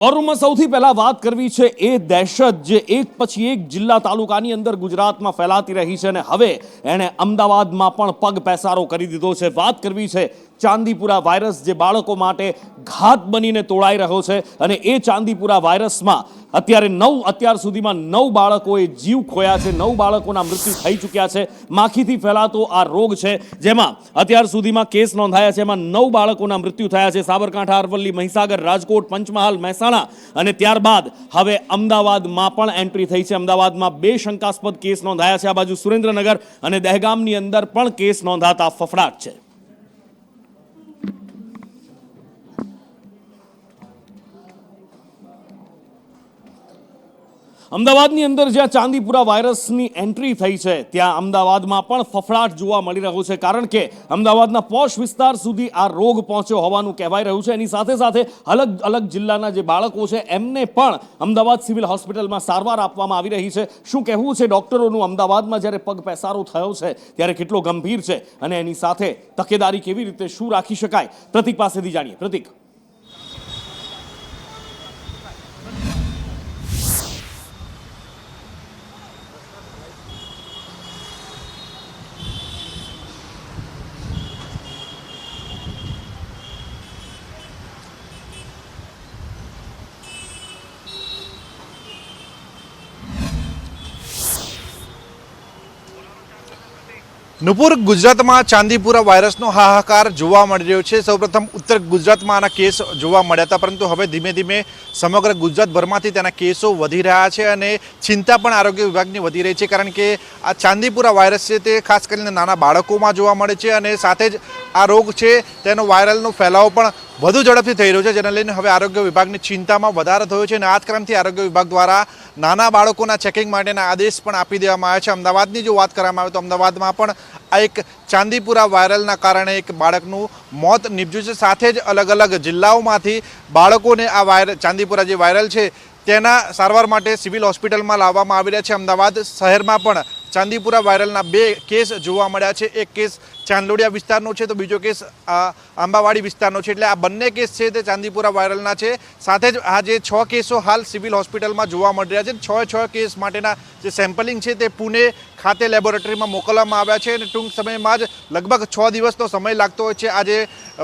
ઓરમાં સૌથી પહેલા વાત કરવી છે એ દહેશત જે એક પછી એક જિલ્લા તાલુકાની અંદર ગુજરાતમાં ફેલાતી રહી છે અને હવે એણે અમદાવાદમાં પણ પગ પેસારો કરી દીધો છે। વાત કરવી છે ચાંદીપુરા વાયરસ જે બાળકો માટે ઘાત બનીને તોળાઈ રહ્યો છે અને એ ચાંદીપુરા વાયરસમાં અત્યાર સુધીમાં 9 બાળકોએ જીવ ખોયા છે, 9 બાળકોના મૃત્યુ થઈ ચૂક્યા છે। માખીથી ફેલાતો આ રોગ છે જેમાં અત્યાર સુધીમાં કેસ નોંધાયા છે, એમાં 9 બાળકોના મૃત્યુ થયા છે। સાબરકાંઠા, અરવલ્લી, મહીસાગર, રાજકોટ, પંચમહાલ, મહેસાણા અને ત્યારબાદ હવે અમદાવાદમાં પણ એન્ટ્રી થઈ છે। અમદાવાદમાં 2 શંકાસ્પદ કેસ નોંધાયા છે। આ બાજુ સુરેન્દ્રનગર અને દહેગામની અંદર પણ કેસ નોંધાતા ફફડાટ છે। અમદાવાદની અંદર જ્યાં ચાંદીપુરા વાયરસની એન્ટ્રી થઈ છે ત્યાં અમદાવાદમાં પણ ફફડાટ જોવા મળી રહ્યો છે, કારણ કે અમદાવાદના પોશ વિસ્તાર સુધી આ રોગ પહોંચ્યો હોવાનું કહેવાય રહ્યું છે। એની સાથે સાથે અલગ અલગ જિલ્લાના જે બાળકો છે એમને પણ અમદાવાદ સિવિલ હોસ્પિટલમાં સારવાર આપવામાં આવી રહી છે। શું કહેવું છે ડોક્ટરોનું? અમદાવાદમાં જ્યારે પગ પેસારો થયો છે ત્યારે કેટલો ગંભીર છે અને એની સાથે તકેદારી કેવી રીતે શું રાખી શકાય, પ્રતિક પાસેથી જાણીએ। પ્રતિક, નુપુર, ગુજરાતમાં ચાંદીપુરા વાયરસનો હાહાકાર જોવા મળી રહ્યો છે। સૌપ્રથમ ઉત્તર ગુજરાતમાં આના કેસ જોવા મળ્યા હતા, પરંતુ હવે ધીમે ધીમે સમગ્ર ગુજરાતભરમાંથી તેના કેસો વધી રહ્યા છે અને ચિંતા પણ આરોગ્ય વિભાગની વધી રહી છે, કારણ કે આ ચાંદીપુરા વાયરસ છે તે ખાસ કરીને નાના બાળકોમાં જોવા મળે છે અને સાથે જ આ રોગ છે તેનો વાયરલનો ફેલાવો પણ વધુ ઝડપથી થઈ રહ્યો છે, જેને લઈને હવે આરોગ્ય વિભાગની ચિંતામાં વધારો થયો છે અને આ જ ક્રમથી આરોગ્ય વિભાગ દ્વારા નાના બાળકોના ચેકિંગ માટેના આદેશ પણ આપી દેવામાં આવ્યા છે। અમદાવાદની જો વાત કરવામાં આવે તો અમદાવાદમાં પણ આ એક ચાંદીપુરા વાયરલના કારણે એક બાળકનું મોત નીપજ્યું છે। સાથે જ અલગ અલગ જિલ્લાઓમાંથી બાળકોને આ ચાંદીપુરા જે વાયરલ છે તેના સારવાર માટે સિવિલ હોસ્પિટલમાં લાવવામાં આવી રહ્યા છે। અમદાવાદ શહેરમાં પણ ચાંદીપુરા વાયરલના 2 કેસ જોવા મળ્યા છે। એક કેસ ચાંદલોડિયા વિસ્તારનો છે તો બીજો કેસ આંબાવાડી વિસ્તારનો છે, એટલે આ બંને કેસ છે તે ચાંદીપુરા વાયરલના છે। સાથે જ આ જે 6 કેસો હાલ સિવિલ હોસ્પિટલમાં જોવા મળી રહ્યા છે, 6 કેસ માટેના જે સેમ્પલિંગ છે તે પુણે ખાતે લેબોરેટરીમાં મોકલવામાં આવ્યા છે અને ટૂંક સમયમાં જ લગભગ 6 દિવસનો સમય લાગતો હોય છે આ જે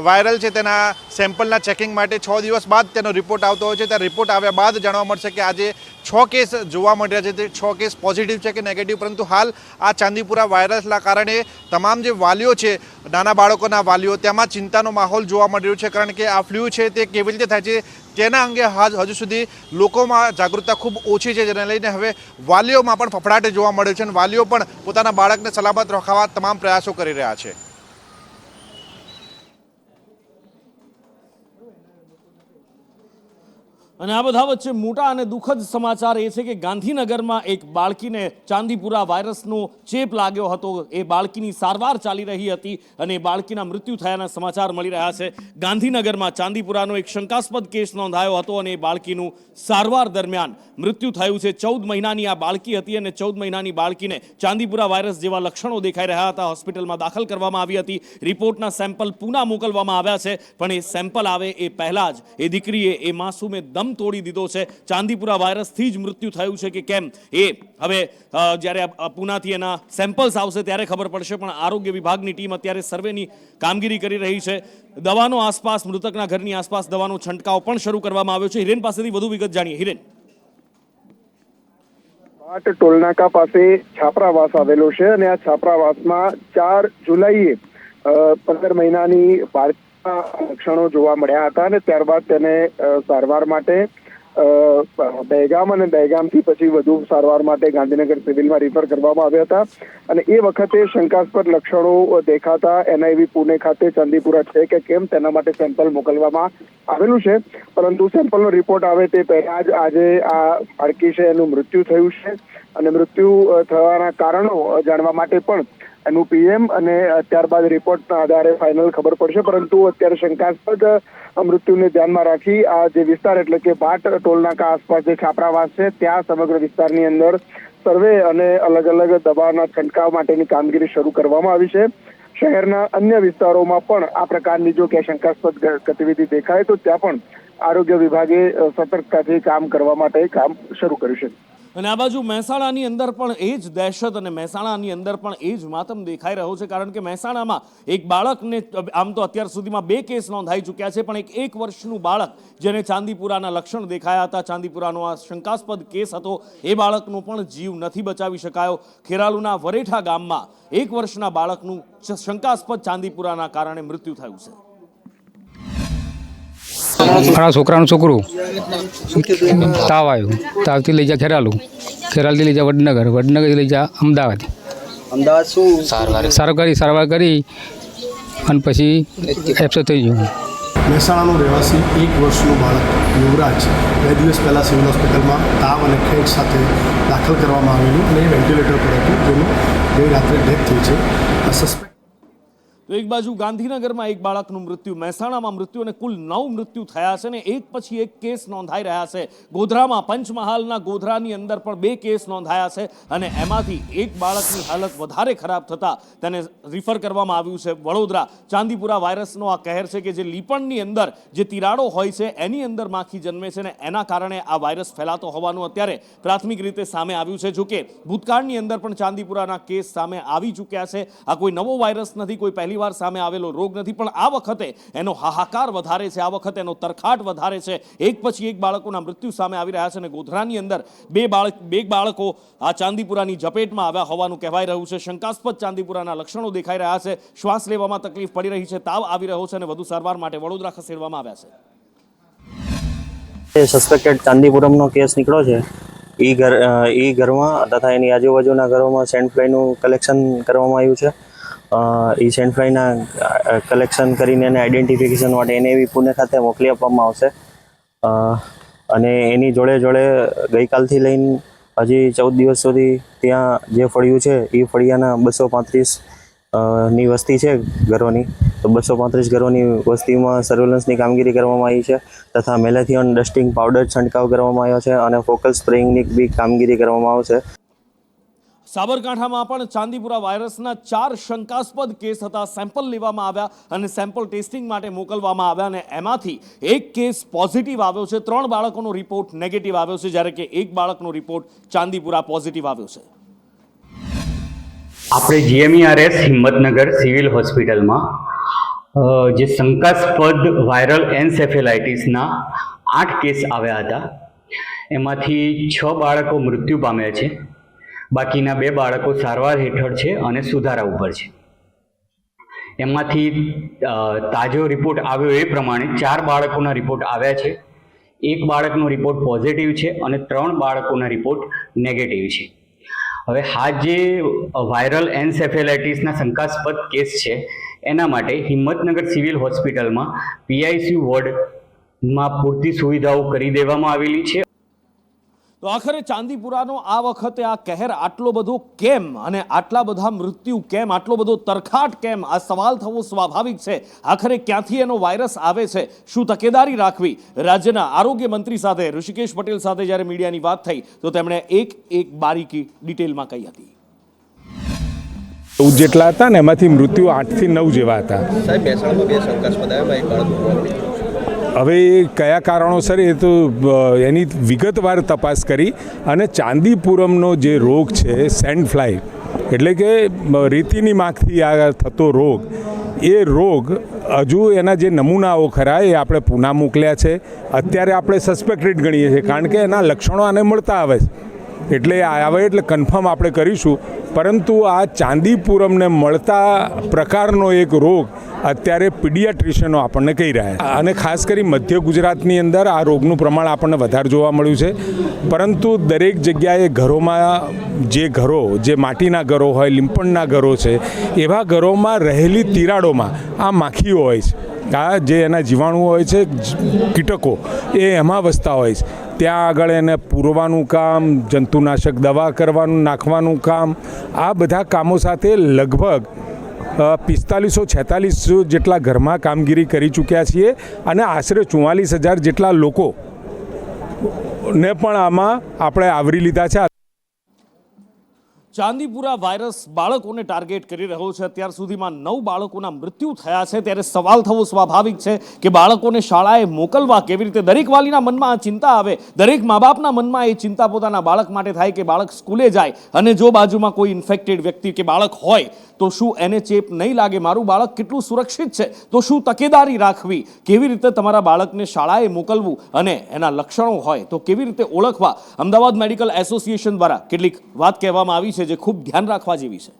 વાયરલ છે તેના સેમ્પલના ચેકિંગ માટે। 6 દિવસ બાદ તેનો રિપોર્ટ આવતો હોય છે, ત્યાં રિપોર્ટ આવ્યા બાદ જાણવા મળશે કે આજે 6 કેસ જોવા મળી રહ્યા છે તે 6 કેસ પોઝિટિવ છે કે નેગેટિવ। પરંતુ હાલ આ ચાંદીપુરા વાયરસના કારણે તમામ જે વાલીઓ છે, નાના બાળકોના વાલીઓ, તેમાં ચિંતાનો માહોલ જોવા મળી રહ્યો છે, કારણ કે આ ફ્લૂ છે તે કેવી રીતે થાય છે તેના અંગે હજુ સુધી લોકોમાં જાગૃતતા ખૂબ ઓછી છે, જેને લઈને હવે વાલીઓમાં પણ ફફડાટ જોવા મળે છે અને વાલીઓ પણ પોતાના બાળકને સલામત રખાવવા તમામ પ્રયાસો કરી રહ્યા છે। અને આ બધા વચ્ચે મોટા અને દુઃખદ સમાચાર એ છે કે ગાંધીનગરમાં એક બાળકીને ચાંદીપુરા વાયરસનો ચેપ લાગ્યો હતો। એ બાળકીની સારવાર ચાલી રહી હતી અને એ બાળકીના મૃત્યુ થયાના સમાચાર મળી રહ્યા છે। ગાંધીનગરમાં ચાંદીપુરાનો એક શંકાસ્પદ કેસ નોંધાયો હતો અને એ બાળકીનું સારવાર દરમિયાન મૃત્યુ થયું છે। 14 મહિનાની આ બાળકી હતી અને 14 મહિનાની બાળકીને ચાંદીપુરા વાયરસ જેવા લક્ષણો દેખાઈ રહ્યા હતા। હોસ્પિટલમાં દાખલ કરવામાં આવી હતી, રિપોર્ટના સેમ્પલ પુના મોકલવામાં આવ્યા છે, પણ એ સેમ્પલ આવે એ પહેલા જ એ દીકરીએ, એ માસૂમે દમ તોડી દીધો છે। ચાંદીપુરા વાયરસથી જ મૃત્યુ થયું છે કે કેમ એ હવે જ્યારે પુનાથી એના સેમ્પલ્સ આવશે ત્યારે ખબર પડશે, પણ આરોગ્ય વિભાગની ટીમ અત્યારે સર્વેની કામગીરી કરી રહી છે। દવાનો આસપાસ, મૃતકના ઘરની આસપાસ દવાનો છંટકાવ પણ શરૂ કરવામાં આવ્યો છે। હિરેન પાસેથી વધુ વિગત જાણીએ। હિરેન, ટોલનાકા પાસે છાપરાવાસ આવેલો છે અને આ છાપરાવાસમાં 4 જુલાઈએ 15 મહિનાની બાળકીના લક્ષણો જોવા મળ્યા હતા અને ત્યારબાદ તેને સારવાર માટે દહેગામ અને દહેગામથી પછી વધુ સારવાર માટે ગાંધીનગર સિવિલમાં રિફર કરવામાં આવ્યા હતા અને એ વખતે શંકાસ્પદ લક્ષણો દેખાતા NIV પુણે ખાતે ચાંદીપુરા છે કે કેમ તેના માટે સેમ્પલ મોકલવામાં આવેલું છે, પરંતુ સેમ્પલનો રિપોર્ટ આવે તે પહેલા જ આજે આ બાળકી છે એનું મૃત્યુ થયું છે અને મૃત્યુ થવાના કારણો જાણવા માટે પણ એનું PM અને ત્યારબાદ રિપોર્ટના આધારે ફાઇનલ ખબર પડશે। પરંતુ અત્યારે શંકાસ્પદ મૃત્યુને ધ્યાનમાં રાખી આ જે વિસ્તાર એટલે કે ભાટ ટોલનાકા આસપાસ જે છાપરાવાસ છે ત્યાં સમગ્ર વિસ્તારની અંદર સર્વે અને અલગ અલગ દવાના છંટકાવ માટેની કામગીરી શરૂ કરવામાં આવી છે। શહેરના અન્ય વિસ્તારોમાં પણ આ પ્રકારની જો કે શંકાસ્પદ ગતિવિધિ દેખાય તો ત્યાં પણ આરોગ્ય વિભાગે સતર્કતાથી કામ કરવા માટે કામ શરૂ કર્યું છે. અને આ બાજુ મહેસાણાની અંદર પણ એ જ દહેશત અને મહેસાણાની અંદર પણ એ જ માતમ દેખાઈ રહ્યો છે, કારણ કે મહેસાણામાં એક બાળકને આમ તો અત્યાર સુધીમાં 2 કેસ નોંધાઈ ચૂક્યા છે, પણ એક વર્ષનું બાળક જેને ચાંદીપુરાના લક્ષણ દેખાયા હતા, ચાંદીપુરાનો આ શંકાસ્પદ કેસ હતો, એ બાળકનો પણ જીવ નથી બચાવી શકાયો. ખેરાલુના વરેઠા ગામમાં 1 વર્ષના બાળકનું શંકાસ્પદ ચાંદીપુરાના કારણે મૃત્યુ થયું છે. મારા છોકરાનું છોકરું તાવ આવ્યો, તાવથી લઈ જા ખેરાલુથી લઈ જા વડનગરથી લઈ જા અમદાવાદ સારવાર કરી અને પછી એપ્સ થઈ ગયું. મહેસાણાનો રહેવાસી 1 વર્ષનું બાળક યુવરાજ 2 દિવસ પહેલાં સિવિલ હોસ્પિટલમાં તાવ અને ખેંચ સાથે દાખલ કરવામાં આવેલું અને વેન્ટિલેટર પર હતું, જેનું ગઈ રાત્રે ડેથ થઈ છે. સસ્પેક્ટ તો એક બાજુ ગાંધીનગરમાં એક બાળકનું મૃત્યુ, મહેસાણામાં મૃત્યુ અને કુલ 9 મૃત્યુ થયા છે, અને એક પછી એક કેસ નોંધાઈ રહ્યા છે. ગોધરામાં પંચમહાલના ગોધરાની અંદર પણ 2 કેસ નોંધાયા છે, અને એમાંથી એક બાળકની હાલત વધારે ખરાબ થતાં તેને રિફર કરવામાં આવ્યું છે વડોદરા. ચાંદીપુરા વાયરસનો આ કહેર છે કે જે લીપણની અંદર જે તિરાડો હોય છે એની અંદર માખી જન્મે છે, ને એના કારણે આ વાયરસ ફેલાતો હોવાનું અત્યારે પ્રાથમિક રીતે સામે આવ્યું છે. જોકે ભૂતકાળની અંદર પણ ચાંદીપુરાના કેસ સામે આવી ચૂક્યા છે. આ કોઈ નવો વાયરસ નથી, કોઈ પહેલી વાર સામે આવેલો રોગ નથી, પણ આ વખતે એનો હાહાકાર વધારે છે, આ વખતે એનો તરખાટ વધારે છે. એક પછી એક બાળકોના મૃત્યુ સામે આવી રહ્યા છે, અને ગોધરાની અંદર બે બાળકો આ ચાંદીપુરાની ઝપેટમાં આવ્યા હોવાનું કહેવાય રહ્યું છે. શંકાસ્પદ ચાંદીપુરાના લક્ષણો દેખાઈ રહ્યા છે, શ્વાસ લેવામાં તકલીફ પડી રહી છે, તાવ આવી રહ્યો છે, અને વધુ સારવાર માટે વડોદરા ખસેડવામાં આવ્યા છે. સસ્પેક્ટેડ ચાંદીપુરમનો કેસ નીકળ્યો છે. એ ઘરમાં તથા એની આજુબાજુના ઘરોમાં સેન્ડ ફ્લાયનું કલેક્શન કરવામાં આવ્યું છે. એ સેન્ટ ફ્લાયના કલેક્શન કરીને એને આઈડેન્ટિફિકેશન માટે એને એવી પુણે ખાતે મોકલી આપવામાં આવશે. અને એની જોડે ગઈકાલથી લઈને હજી 14 દિવસ સુધી ત્યાં જે ફળિયું છે એ ફળિયાના 235 ની વસ્તી છે ઘરોની, તો 235 ઘરોની વસ્તીમાં સર્વેલન્સની કામગીરી કરવામાં આવી છે, તથા મેલેથિયોન ડસ્ટિંગ પાવડર છંટકાવ કરવામાં આવ્યો છે, અને ફોકલ સ્પ્રેઇંગની બી કામગીરી કરવામાં આવશે. સાબરકાંઠામાં પણ ચાંદીપુરા વાયરસના 4 શંકાસ્પદ કેસ હતા. સેમ્પલ લેવામાં આવ્યા અને સેમ્પલ ટેસ્ટિંગ માટે મોકલવામાં આવ્યા, અને એમાંથી એક કેસ પોઝિટિવ આવ્યો છે. 3 બાળકોનો રિપોર્ટ નેગેટિવ આવ્યો છે, જ્યારે કે એક બાળકનો રિપોર્ટ ચાંદીપુરા પોઝિટિવ આવ્યો છે. આપણે GMERS હિંમતનગર સિવિલ હોસ્પિટલમાં જે શંકાસ્પદ વાયરલ એન્સેફેલાઇટિસના 8 કેસ આવ્યા હતા. એમાંથી 6 બાળકો મૃત્યુ પામ્યા છે, બાકીના 2 બાળકો સારવાર હેઠળ છે અને સુધારા ઉપર છે. એમાંથી તાજો રિપોર્ટ આવ્યો એ પ્રમાણે 4 બાળકોના રિપોર્ટ આવ્યા છે. 1 બાળકનો રિપોર્ટ પોઝિટિવ છે અને 3 બાળકોના રિપોર્ટ નેગેટિવ છે. હવે આ જે વાયરલ એન્સેફેલાઇટિસના શંકાસ્પદ કેસ છે એના માટે હિંમતનગર સિવિલ હોસ્પિટલમાં PICU વોર્ડમાં પૂરતી સુવિધાઓ કરી દેવામાં આવેલી છે. તો આખરે ચાંદીપુરાનો આ વખતે આ કહેર આટલો બધો કેમ, અને આટલા બધા મૃત્યુ કેમ, આટલો બધો તરખાટ કેમ, આ સવાલ થવો સ્વાભાવિક છે. આખરે ક્યાંથી એનો વાયરસ આવે છે, શું તકેદારી રાખવી? રાજ્યના આરોગ્ય મંત્રી સાથે, ઋષિકેશ પટેલ સાથે જ્યારે મીડિયાની વાત થઈ તો તેમણે એક બારીકી ડિટેલમાં કહી હતી. 14 જેટલા હતા ને એમાંથી મૃત્યુ 8 થી 9 જેવા હતા. સાહેબ, મહેસાણામાં 2 શંકાસ્પદ આવ્યા, એક બાળક. હવે એ કયા કારણોસર એ તો એની વિગતવાર તપાસ કરી, અને ચાંદીપુરમનો જે રોગ છે સેન્ડ ફ્લાય એટલે કે રેતીની માખથી આ થતો રોગ, એ રોગ હજુ એના જે નમૂનાઓ ખરા એ આપણે પૂના મોકલ્યા છે. અત્યારે આપણે સસ્પેક્ટેડ ગણીએ છીએ, કારણ કે એના લક્ષણો આને મળતા આવે છે, એટલે આવે એટલે કન્ફર્મ આપણે કરીશું. પરંતુ આ ચાંદીપુરમને મળતા પ્રકારનો એક રોગ અત્યારે પીડિયાટ્રિશિયનો આપણને કહી રહ્યા છે, અને ખાસ કરી મધ્ય ગુજરાતની અંદર આ રોગનું પ્રમાણ આપણને વધારે જોવા મળ્યું છે. પરંતુ દરેક જગ્યાએ ઘરોમાં જે માટીના ઘરો હોય, લીંપણના ઘરો છે, એવા ઘરોમાં રહેલી તિરાડોમાં આ માખીઓ હોય છે. આ જે એના જીવાણુઓ હોય છે, કીટકો, એ એમાં વસતા હોય છે. ત્યાં આગળ એને પૂરવાનું કામ, જંતુનાશક દવા નાખવાનું કામ, આ બધા કામો સાથે લગભગ 4546 જેટલા ઘરમાં કામગીરી કરી ચૂક્યા છીએ, અને આશરે 44,000 જેટલા લોકોને પણ આમાં આપણે આવરી લીધા છે. ચાંદીપુરા વાયરસ બાળકોને ટાર્ગેટ કરી રહ્યો છે. અત્યાર સુધીમાં 9 બાળકોના મૃત્યુ થયા છે. ત્યારે સવાલ થવો સ્વાભાવિક છે કે બાળકોને શાળાએ મોકલવા કેવી રીતે. દરેક વાલીના મનમાં આ ચિંતા આવે, દરેક મા બાપના મનમાં એ ચિંતા પોતાના બાળક માટે થાય કે બાળક સ્કૂલે જાય અને જો બાજુમાં કોઈ ઇન્ફેક્ટેડ વ્યક્તિ કે બાળક હોય તો શું એને ચેપ નહીં લાગે, મારું બાળક કેટલું સુરક્ષિત છે, તો શું તકેદારી રાખવી, કેવી રીતે તમારા બાળકને શાળાએ મોકલવું અને એના લક્ષણો હોય તો કેવી રીતે ઓળખવા. અમદાવાદ મેડિકલ એસોસિએશન દ્વારા કેટલીક વાત કહેવામાં આવી છે જે ખૂબ ધ્યાન રાખવા જેવી છે.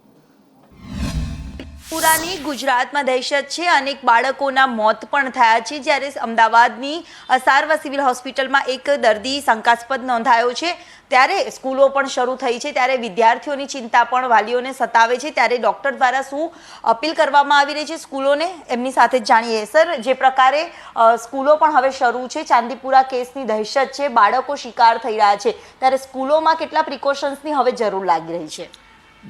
પૂરાની ગુજરાતમાં દહેશત છે. અનેક બાળકોના મોત પણ થયા છે. જ્યારે અમદાવાદની સારવાર સિવિલ હોસ્પિટલમાં એક દર્દી શંકાસ્પદ નોંધાયો છે. ત્યારે સ્કૂલો પણ શરૂ થઈ છે. ત્યારે વિદ્યાર્થીઓની ચિંતા પણ વાલીઓને સતાવે છે. ત્યારે ડૉક્ટર દ્વારા શું અપીલ કરવામાં આવી રહી છે સ્કૂલોને, એમની સાથે જ જાણીએ. સર, જે પ્રકારે સ્કૂલો પણ હવે શરૂ છે, ચાંદીપુરા કેસની દહેશત છે, બાળકો શિકાર થઈ રહ્યા છે, ત્યારે સ્કૂલોમાં કેટલા પ્રિકોશન્સની હવે જરૂર લાગી રહી છે?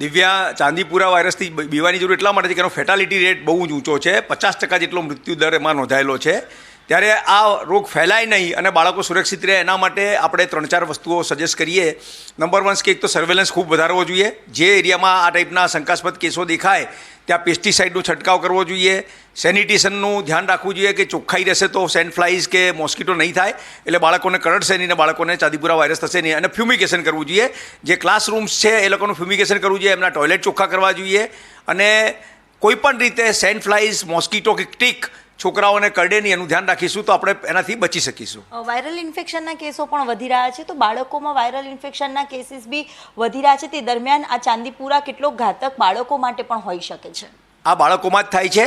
દિવ્યા, ચાંદીપુરા વાયરસથી બીવાની જરૂર એટલા માટે છે કે એનો ફેટાલિટી રેટ બહુ જ ઊંચો છે. 50% જેટલો મૃત્યુ દર એમાં નોંધાયેલો છે. ત્યારે આ રોગ ફેલાય નહીં અને બાળકો સુરક્ષિત રહે એના માટે આપણે 3-4 વસ્તુઓ સજેસ્ટ કરીએ. નંબર 1 કે એક તો સર્વેલન્સ ખૂબ વધારવો જોઈએ. જે એરિયામાં આ ટાઈપના શંકાસ્પદ કેસો દેખાય ત્યાં પેસ્ટિસાઇડનો છંટકાવ કરવો જોઈએ. સેનિટેશનનું ધ્યાન રાખવું જોઈએ કે ચોખ્ખાઈ રહેશે તો સેન્ડ ફ્લાઇઝ કે મોસ્કીટો નહીં થાય, એટલે બાળકોને કરડશે નહીં ને બાળકોને ચાંદીપુરા વાયરસ થશે નહીં. અને ફ્યુમિગેશન કરવું જોઈએ. જે ક્લાસરૂમ્સ છે એ લોકોનું ફ્યુમિગેશન કરવું જોઈએ. એમના ટોયલેટ ચોખ્ખા કરવા જોઈએ. અને કોઈ પણ રીતે સેન્ડ ફ્લાઇઝ, મોસ્કીટો કે ટીક છોકરાઓને કરડે નહીં એનું ધ્યાન રાખીશું તો આપણે એનાથી બચી શકીશું. વાયરલ ઇન્ફેક્શનના કેસો પણ વધી રહ્યા છે, તો બાળકોમાં વાયરલ ઇન્ફેક્શનના કેસીસ બી વધી રહ્યા છે. તે દરમિયાન આ ચાંદીપુરા કેટલો ઘાતક બાળકો માટે પણ હોઈ શકે છે? આ બાળકોમાં જ થાય છે.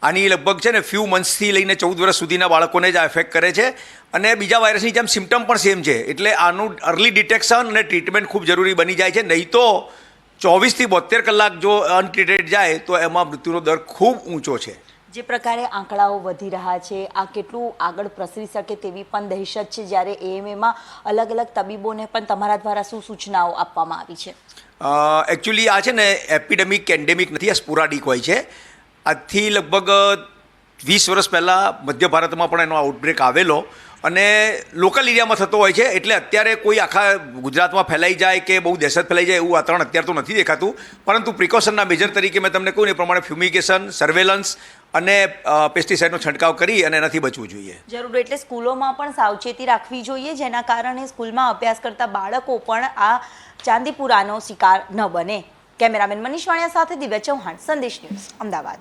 આની લગભગ છે ને ફ્યુ મંથ્સથી લઈને 14 વર્ષ સુધીના બાળકોને જ આ એફેક્ટ કરે છે. અને બીજા વાયરસની જેમ સિમ્ટમ પણ સેમ છે. એટલે આનું અર્લી ડિટેક્શન અને ટ્રીટમેન્ટ ખૂબ જરૂરી બની જાય છે. નહીં તો 24 થી 72 કલાક જો અનટ્રીટેડ જાય તો એમાં મૃત્યુનો દર ખૂબ ઊંચો છે. જે પ્રકારે આંકડાઓ વધી રહ્યા છે, આ કેટલું આગળ પ્રસરી શકે તેવી પણ દહેશત છે. જ્યારે એએમએમાં અલગ અલગ તબીબોને પણ તમારા દ્વારા શું સૂચનાઓ આપવામાં આવી છે? એકચ્યુઅલી આ છે ને એપિડેમિક એન્ડેમિક નથી, આ સ્પોરાડિક હોય છે. આજથી લગભગ 20 વર્ષ પહેલાં મધ્ય ભારતમાં પણ એનો આઉટબ્રેક આવેલો અને લોકલ એરિયામાં થતો હોય છે. એટલે અત્યારે કોઈ આખા ગુજરાતમાં ફેલાઈ જાય કે બહુ દહેશત ફેલાઈ જાય એવું વાતાવરણ અત્યારે તો નથી દેખાતું. પરંતુ પ્રિકોશનના મેજર તરીકે મેં તમને કહ્યું ને એ પ્રમાણે ફ્યુમિગેશન, સર્વેલન્સ અને પેસ્ટિસાઇડનો છંટકાવ કરી અને એનાથી બચવું જોઈએ. જરૂર. એટલે સ્કૂલોમાં પણ સાવચેતી રાખવી જોઈએ, જેના કારણે સ્કૂલમાં અભ્યાસ કરતા બાળકો પણ આ ચાંદીપુરાનો શિકાર ન બને. કેમેરામેન મનીષ વાણિયા સાથે દિવ્યા ચૌહાણ, સંદેશ ન્યૂઝ, અમદાવાદ.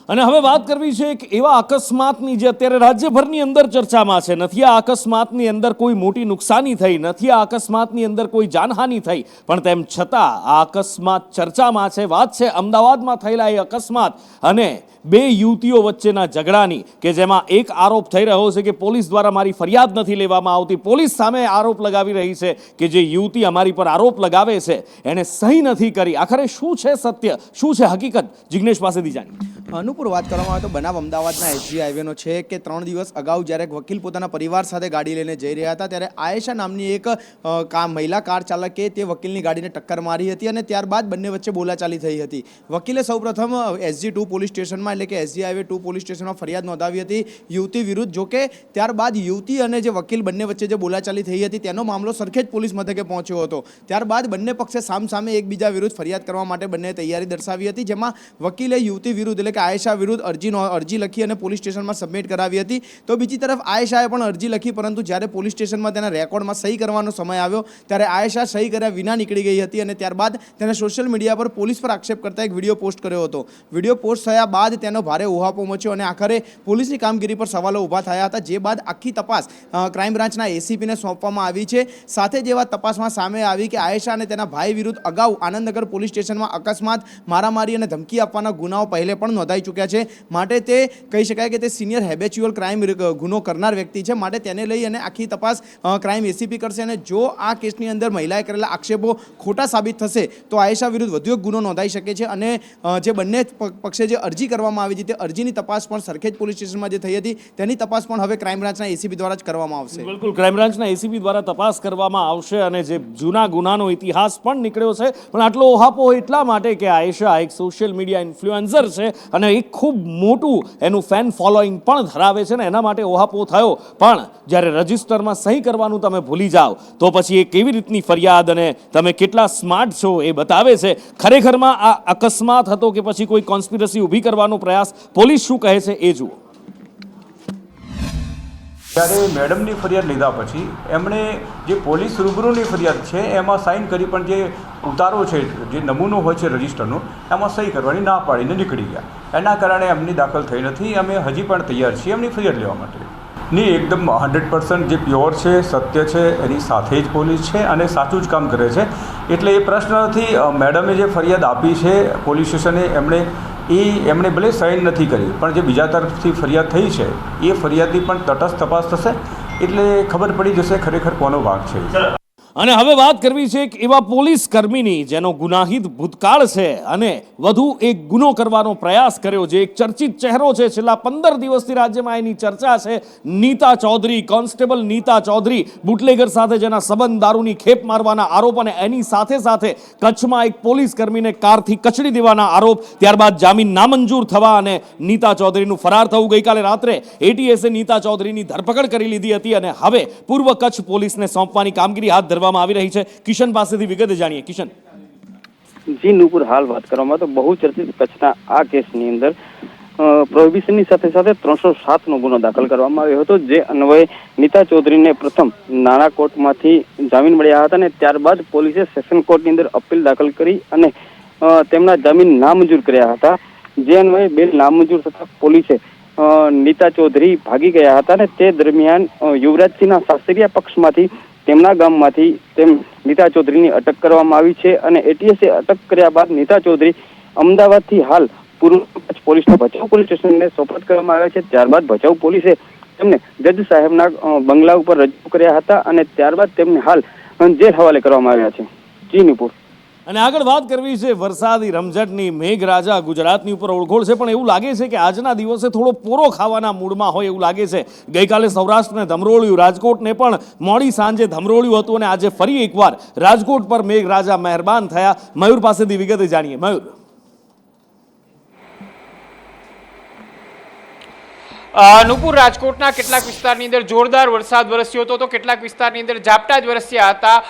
અને હવે વાત કરવી છે એક એવા અકસ્માતની જે અત્યારે રાજ્યભરની અંદર ચર્ચામાં છે. નથી આ અકસ્માતની અંદર કોઈ મોટી નુકસાની થઈ, નથી આ અકસ્માતની અંદર કોઈ જાનહાનિ થઈ, પણ તેમ છતાં આ અકસ્માત ચર્ચામાં છે. વાત છે અમદાવાદમાં થયેલા એ અકસ્માત અને 2 યુવતીઓ વચ્ચેના ઝઘડાની, કે જેમાં એક આરોપ થઈ રહ્યો છે કે પોલીસ દ્વારા મારી ફરિયાદ નથી લેવામાં આવતી. પોલીસ સામે આરોપ લગાવી રહી છે કે જે યુવતી અમારી પર આરોપ લગાવે છે એને સહી નથી કરી. આખરે શું છે સત્ય, શું છે હકીકત? જિગ્નેશ પાસેથી જાણીએ. અનુપુર, વાત કરવામાં આવે તો બનાવ અમદાવાદના એસજી હાઈવેનો છે કે 3 દિવસ અગાઉ જ્યારે વકીલ પોતાના પરિવાર સાથે ગાડી લઈને જઈ રહ્યા હતા ત્યારે આયેશા નામની એક મહિલા કાર ચાલકે તે વકીલની ગાડીને ટક્કર મારી હતી અને ત્યારબાદ બંને વચ્ચે બોલાચાલી થઈ હતી. વકીલે સૌપ્રથમ SG2 પોલીસ સ્ટેશનમાં એટલે કે SG હાઈવે 2 પોલીસ સ્ટેશનમાં ફરિયાદ નોંધાવી હતી યુવતી વિરુદ્ધ. જોકે ત્યારબાદ યુવતી અને જે વકીલ બંને વચ્ચે જે બોલાચાલી થઈ હતી તેનો મામલો સરખેજ પોલીસ મથકે પહોંચ્યો હતો. ત્યારબાદ બંને પક્ષે સામસામે એકબીજા વિરુદ્ધ ફરિયાદ કરવા માટે બંને તૈયારી દર્શાવી હતી, જેમાં વકીલે યુવતી વિરુદ્ધ એટલે કે આયેશા વિરુદ્ધ અરજી લખી અને પોલીસ સ્ટેશનમાં સબમિટ કરાવી હતી. તો બીજી તરફ આયેશાએ પણ અરજી લખી, પરંતુ જ્યારે પોલીસ સ્ટેશનમાં તેના રેકોર્ડમાં સહી કરવાનો સમય આવ્યો ત્યારે આયેશા સહી કર્યા વિના નીકળી ગઈ હતી અને ત્યારબાદ તેને સોશિયલ મીડિયા પર પોલીસ પર આક્ષેપ કરતા એક વિડીયો પોસ્ટ કર્યો હતો. વિડીયો પોસ્ટ થયા બાદ તેનો ભારે ઉહાપો મચ્યો અને આખરે પોલીસની કામગીરી પર સવાલો ઊભા થયા હતા, જે બાદ આખી તપાસ ક્રાઇમ બ્રાન્ચના ACPને સોંપવામાં આવી છે. સાથે જ એવા તપાસમાં સામે આવી કે આયેશા અને તેના ભાઈ વિરુદ્ધ અગાઉ આનંદનગર પોલીસ સ્ટેશનમાં અકસ્માત, મારામારી અને ધમકી આપવાના ગુનાઓ પહેલે પણ નોંધાઈ ચૂક્યા છે. માટે તે કહી શકાય કે તે સિનિયર હેબેચ્યુઅલ ક્રાઇમ ગુનો કરનાર વ્યક્તિ છે. માટે તેને લઈ અને આખી તપાસ ક્રાઇમ ACP કરશે અને જો આ કેસની અંદર મહિલાએ કરેલા આક્ષેપો ખોટા સાબિત થશે તો આયેશા વિરુદ્ધ વધુ એક ગુનો નોંધાઈ શકે છે અને જે બંને પક્ષે જે અરજી કરવામાં આવી હતી તે અરજીની તપાસ પણ સરખેજ પોલીસ સ્ટેશનમાં જે થઈ હતી તેની તપાસ પણ હવે ક્રાઇમ બ્રાન્ચના ACP દ્વારા જ કરવામાં આવશે. બિલકુલ, ક્રાઇમ બ્રાન્ચના ACP દ્વારા તપાસ કરવામાં આવશે અને જે જૂના ગુનાનો ઇતિહાસ પણ નીકળ્યો છે. પણ આટલો ઓહાપો એટલા માટે કે આયેશા એક સોશિયલ મીડિયા ઇન્ફ્લુએન્સર છે અને એક ખૂબ મોટું એનું ફેન ફોલોઈંગ પણ ધરાવે છે ને એના માટે ઓહાપો થયો. પણ જ્યારે રજિસ્ટરમાં સહી કરવાનું તમે ભૂલી જાઓ તો પછી એ કેવી રીતની ફરિયાદ અને તમે કેટલા સ્માર્ટ છો એ બતાવે છે. ખરેખરમાં આ અકસ્માત હતો કે પછી કોઈ કોન્સ્પિરસી ઊભી કરવાનો પ્રયાસ? પોલીસ શું કહે છે એ જુઓ. ત્યારે મેડમની ફરિયાદ લીધા પછી એમણે જે પોલીસ રૂબરૂની ફરિયાદ છે એમાં સાઇન કરી, પણ જે ઉતારો છે, જે નમૂનો હોય છે રજિસ્ટરનો, એમાં સહી કરવાની ના પાડીને નીકળી ગયા. એના કારણે એમની દાખલ થઈ નથી. અમે હજી પણ તૈયાર છીએ એમની ફરિયાદ લેવા માટે. નહીં, એકદમ 100% જે પ્યોર છે, સત્ય છે, એની સાથે જ પોલીસ છે અને સાચું જ કામ કરે છે. એટલે એ પ્રશ્ન નથી. મેડમે જે ફરિયાદ આપી છે પોલીસ સ્ટેશને, એમણે ભલે સાઇન નથી કરી, પણ જે બીજા તરફથી ફરિયાદ થઈ છે એ ફરિયાદની પણ તટસ્થ તપાસ થશે એટલે ખબર પડી જશે ખરેખર કોનો ભાગ છે. અને હવે વાત કરવી છે એક એવા પોલીસ કર્મીની જેનો ગુનાહિત ભૂતકાળ છે અને વધુ એક ગુનો કરવાનો પ્રયાસ કર્યો, જે એક ચર્ચિત ચહેરો છે. છેલ્લા 15 દિવસથી રાજ્યમાં એની ચર્ચા છે. નીતા ચૌધરી, કોન્સ્ટેબલ નીતા ચૌધરી, બુટલેગર સાથે જેના સંબંધ, દારૂની ખેપ મારવાના આરોપ અને એની સાથે સાથે કચ્છમાં એક પોલીસ કર્મીને કારથી કચડી દેવાના આરોપ, ત્યારબાદ જામીન નામંજૂર થવા અને નીતા ચૌધરીનું ફરાર થવું. ગઈકાલે રાત્રે એટીએસે નીતા ચૌધરીની ધરપકડ કરી લીધી હતી અને હવે પૂર્વ કચ્છ પોલીસને સોંપવાની કામગીરી હાથ ધરવામાં આવી રહી છે. કિશન પાસેથી વિગતે જાણીએ. કિશન. જી નુપુર, હાલ વાત કરવામાં તો બહુ ચર્ચિત કચ્છના આ કેસની અંદર પ્રોહિબિશનની સાથે સાથે 307નો ગુનો દાખલ કરવામાં આવ્યો હતો, જે અન્વયે નીતા ચૌધરીને પ્રથમ નાણા કોર્ટમાંથી જામીન મળ્યા હતા અને ત્યારબાદ પોલીસે સેશન કોર્ટની અંદર અપીલ દાખલ કરી અને તેમના જામીન નામંજૂર કર્યા હતા. જે અન્વયે બેલ નામંજૂર થતા પોલીસે નીતા ચૌધરી ભાગી ગયા હતા અને તે દરમિયાન યુવરાજસિંહના સાસરિયા પક્ષમાંથી તેમના ગામમાંથી નીતા ચૌધરીની અટક કરવામાં આવી છે અને એટીએસે અટક કર્યા બાદ નીતા ચૌધરી અમદાવાદથી હાલ પૂર્વ કચ્છ પોલીસના ભચાઉ પોલીસ સ્ટેશનને સોપરત કરવામાં આવ્યા છે. ત્યારબાદ ભચાઉ પોલીસે તેમને જજ સાહેબના બંગલા ઉપર રજૂ કર્યા હતા અને ત્યારબાદ તેમને હાલ જેલ હવાલે કરવામાં આવ્યા છે. જી નુપુર. અને આગળ વાત કરવી છે વરસાદી રમઝટની. મેઘરાજા ગુજરાતની ઉપર ઓળખોળ છે, પણ એવું લાગે છે કે આજના દિવસે થોડો પોરો ખાવાના મૂડમાં હોય એવું લાગે છે. ગઈકાલે સૌરાષ્ટ્રને ધમરોળ્યું, રાજકોટને પણ મોડી સાંજે ધમરોળ્યું હતું અને આજે ફરી એકવાર રાજકોટ પર મેઘરાજા મહેરબાન થયા. મયુર પાસેથી વિગતે જાણીએ. મયુર. નુપુર, રાજકોટના કેટલાક વિસ્તારની અંદર જોરદાર વરસાદ વરસ્યો હતો તો કેટલાક વિસ્તારની અંદર ઝાપટા જ વરસ્યા હતા.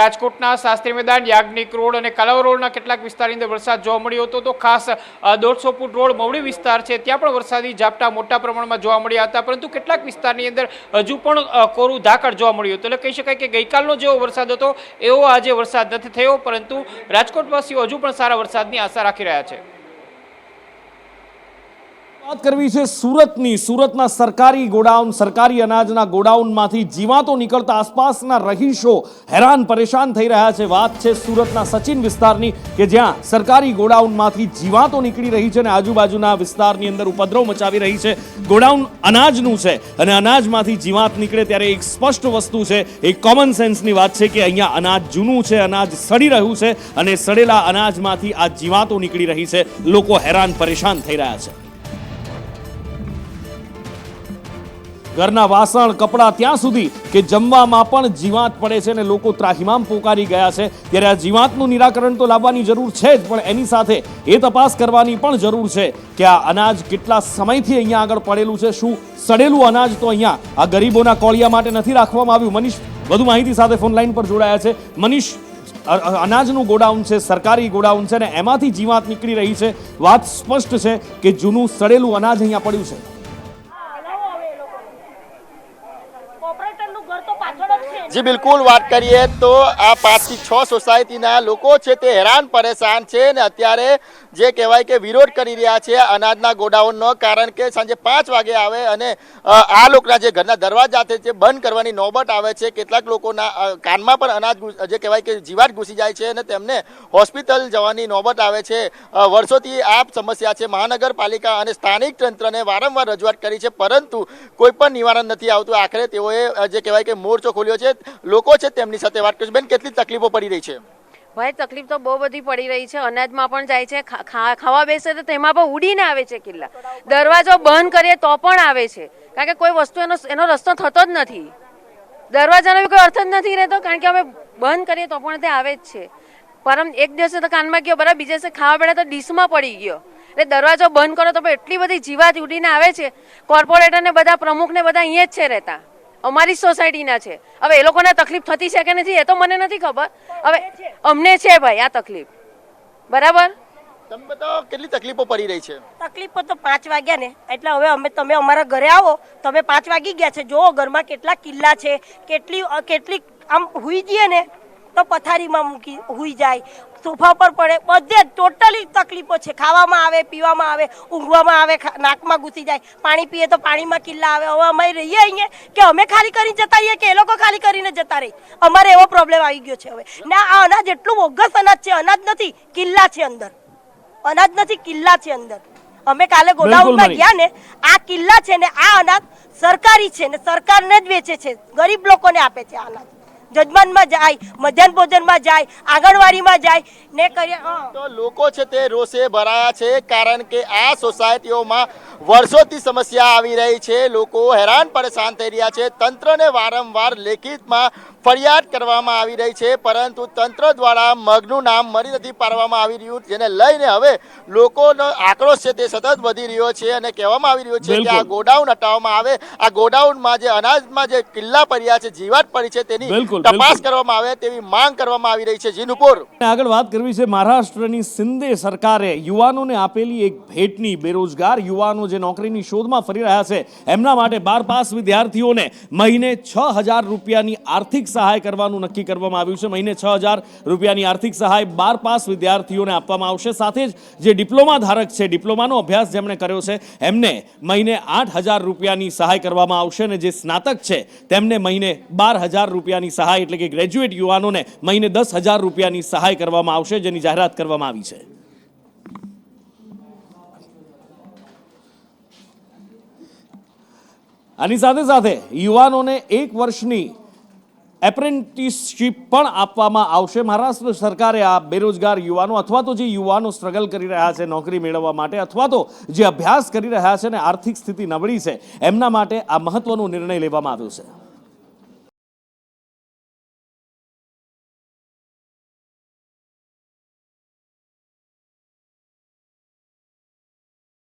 રાજકોટના શાસ્ત્રી મેદાન, યાજ્ઞિક રોડ અને કલાવ રોડના કેટલાક વિસ્તારની અંદર વરસાદ જોવા મળ્યો હતો. તો ખાસ 150 ફૂટ રોડ મવડી વિસ્તાર છે, ત્યાં પણ વરસાદી ઝાપટા મોટા પ્રમાણમાં જોવા મળ્યા હતા, પરંતુ કેટલાક વિસ્તારની અંદર હજુ પણ કોરું ધાકડ જોવા મળ્યું હતું. એટલે કહી શકાય કે ગઈકાલનો જેવો વરસાદ હતો એવો આજે વરસાદ નથી થયો, પરંતુ રાજકોટવાસીઓ હજુ પણ સારા વરસાદની આશા રાખી રહ્યા છે. વાત કરવી છે સુરતની. સુરતના સરકારી ગોડાઉન, સરકારી અનાજના ગોડાઉનમાંથી જીવાતો નીકળતા આસપાસના રહીશો હેરાન પરેશાન થઈ રહ્યા છે. વાત છે સુરતના સચિન વિસ્તારની કે જ્યાં સરકારી ગોડાઉનમાંથી જીવાતો નીકળી રહી છે અને આજુબાજુના વિસ્તારની અંદર ઉપદ્રવ મચાવી રહી છે. ગોડાઉન અનાજનું છે અને અનાજમાંથી જીવાત નીકળે ત્યારે એક સ્પષ્ટ વસ્તુ છે, એક કોમન સેન્સની વાત છે કે અહીંયા અનાજ જૂનું છે, અનાજ સડી રહ્યું છે અને સડેલા અનાજમાંથી આ જીવાતો નીકળી રહી છે. લોકો હેરાન પરેશાન થઈ રહ્યા છે. ઘરના વાસણ, કપડાં, ત્યાં સુધી કે જમવામાં પણ જીવાત પડે છે અને લોકો ત્રાહિમામ પોકારી ગયા છે. ત્યારે આ જીવાતનું નિરાકરણ તો લાવવાની જરૂર છે જ, પણ એની સાથે એ તપાસ કરવાની પણ જરૂર છે કે આ અનાજ કેટલા સમયથી અહીંયા આગળ પડેલું છે. શું સડેલું અનાજ તો અહીંયા આ ગરીબોના કોળિયા માટે નથી રાખવામાં આવ્યું? મનીષ વધુ માહિતી સાથે ફોન લાઈન પર જોડાયા છે. મનીષ, અનાજનું ગોડાઉન છે, સરકારી ગોડાઉન છે અને એમાંથી જીવાત નીકળી રહી છે. વાત સ્પષ્ટ છે કે જૂનું સડેલું અનાજ અહીંયા પડ્યું છે. જી બિલકુલ, વાત કરીએ તો આ 5 થી 6 સોસાયટીના લોકો છે તે હેરાન પરેશાન છે અને અત્યારે જે કહેવાય કે વિરોધ કરી રહ્યા છે અનાજના ગોડાઉનનો, કારણ કે સાંજે 5 વાગે આવે અને આ લોકોના જે ઘરના દરવાજા છે બંધ કરવાની નોબત આવે છે. કેટલાક લોકોના કાનમાં પણ અનાજ જે કહેવાય કે જીવાત ઘૂસી જાય છે અને તેમને હોસ્પિટલ જવાની નોબત આવે છે. વર્ષોથી આ સમસ્યા છે. મહાનગરપાલિકા અને સ્થાનિક તંત્રને વારંવાર રજૂઆત કરી છે, પરંતુ કોઈ પણ નિવારણ નથી આવતું. આખરે તેઓએ જે કહેવાય કે મોરચો ખોલ્યો છે. લોકો છે તેમની સાથે વાત કરીશું. બેન, કેટલી તકલીફો પડી રહી છે? ભાઈ, તકલીફ તો બહુ બધી પડી રહી છે. અનાજમાં પણ જાય છે, ખાવા બેસે તો તેમાં પણ ઉડીને આવે છે કિલ્લા. દરવાજો બંધ કરીએ તો પણ આવે છે, કારણ કે કોઈ વસ્તુ એનો રસ્તો થતો જ નથી. દરવાજાનો કોઈ અર્થ જ નથી રહેતો, કારણ કે અમે બંધ કરીએ તો પણ તે આવે જ છે. પરમ એક દિવસે તો કાનમાં ગયો, બરાબર, બીજા દિવસે ખાવા બેઠા તો ડીશમાં પડી ગયો. એટલે દરવાજો બંધ કરો તો એટલી બધી જીવાત ઉડીને આવે છે. કોર્પોરેટર ને બધા પ્રમુખ ને બધા અહીંયા જ છે રહેતા, અમારી સોસાયટીના છે. હવે એ લોકોને તકલીફ થતી છે કે નથી એ તો મને નથી ખબર. હવે અમને છે ભાઈ આ તકલીફ, બરાબર. તમે બતાવો કેટલી તકલીફો પડી રહી છે? તકલીફો તો 5 વાગ્યા ને એટલે હવે તમે અમારા ઘરે આવો, તમે 5 વાગી ગયા છે, જો ઘરમાં કેટલા કિલ્લા છે, કેટલી આમ હુઈ જઈએ ને તો પથારીમાં મૂકી હુઈ જાય, સોફા પર પડે, બધે ટોટલી તકલીફો છે. ખાવામાં આવે, પીવામાં આવે, ઊંઘવામાં આવે, નાકમાં ઘૂસી જાય, પાણી પીએ તો પાણીમાં કિલ્લા આવે. હવે અમે રહીએ અહીંયા કે અમે ખાલી કરીને જતા રહીએ કે એ લોકો ખાલી કરીને જતા રહી, અમારે એવો પ્રોબ્લેમ આવી ગયો છે હવે. ના આ અનાજ એટલું બોગસ અનાજ છે, અનાજ નથી, કિલ્લા છે અંદર, અનાજ નથી, કિલ્લા છે અંદર. અમે કાલે ગોડાઉનમાં ગયા ને, આ કિલ્લા છે ને આ અનાજ સરકારી છે ને સરકારને જ વેચે છે, ગરીબ લોકોને આપે છે. આ અનાજ જજમાનમાં જાય, મધ્યાહન ભોજનમાં જાય, આંગણવાડીમાં જાય ને કરીએ. તો લોકો છે તે રોષે ભરાયા છે, કારણ કે આ સોસાયટીઓમાં વર્ષોથી સમસ્યા આવી રહી છે. લોકો હેરાન પરેશાન થઈ રહ્યા છે. તંત્રને વારંવાર લેખિતમાં ફરિયાદ કરવામાં આવી રહી છે, પરંતુ તંત્ર દ્વારા મગનું નામ મરી નથી પાડવામાં આવી રહ્યું, જેને લઈને હવે લોકોનો આક્રોશ છે તે સતત વધી રહ્યો છે અને કહેવામાં આવી રહ્યું છે કે આ ગોડાઉન હટાવવામાં આવે. આ ગોડાઉનમાં જે અનાજમાં જે કિલ્લા પડ્યા છે, જીવાત પડી છે, તેની તપાસ કરવામાં આવે તેવી માંગ કરવામાં આવી રહી છે. જી નુપુર, આગળ વાત કરવી છે મહારાષ્ટ્રની શિંદે સરકારે યુવાનોને આપેલી એક ભેટની. બેરોજગાર યુવાનો જે નોકરીની શોધમાં ફરી રહ્યા છે એમના માટે 12 પાસ વિદ્યાર્થીઓને મહિને 6,000 રૂપિયાની આર્થિક સહાય કરવાનું નક્કી કરવામાં આવ્યું છે. મહિને 6,000 રૂપિયાની આર્થિક સહાય 12 પાસ વિદ્યાર્થીઓને આપવામાં આવશે. સાથે જ જે ડિપ્લોમા ધારક છે, ડિપ્લોમાનો અભ્યાસ જેમણે કર્યો છે એમને મહિને 8,000 રૂપિયાની સહાય કરવામાં આવશે અને જે સ્નાતક છે તેમને મહિને 12,000 રૂપિયાની સહાય એટલે કે ગ્રેજ્યુએટ યુવાનોને મહિને 10,000 રૂપિયાની સહાય કરવામાં આવશે, જેની જાહેરાત કરવામાં આવી છે. આની સાથે સાથે યુવાનોને 1 વર્ષની એપ્રેન્ટિસશીપ પણ આપવામાં આવશે. મહારાષ્ટ્ર સરકારે આ બેરોજગાર યુવાનો અથવા તો જે યુવાનો સ્ટ્રગલ કરી રહ્યા છે નોકરી મેળવવા માટે અથવા તો જે અભ્યાસ કરી રહ્યા છે અને આર્થિક સ્થિતિ નબળી છે એમના માટે આ મહત્વનો નિર્ણય લેવામાં આવ્યો છે.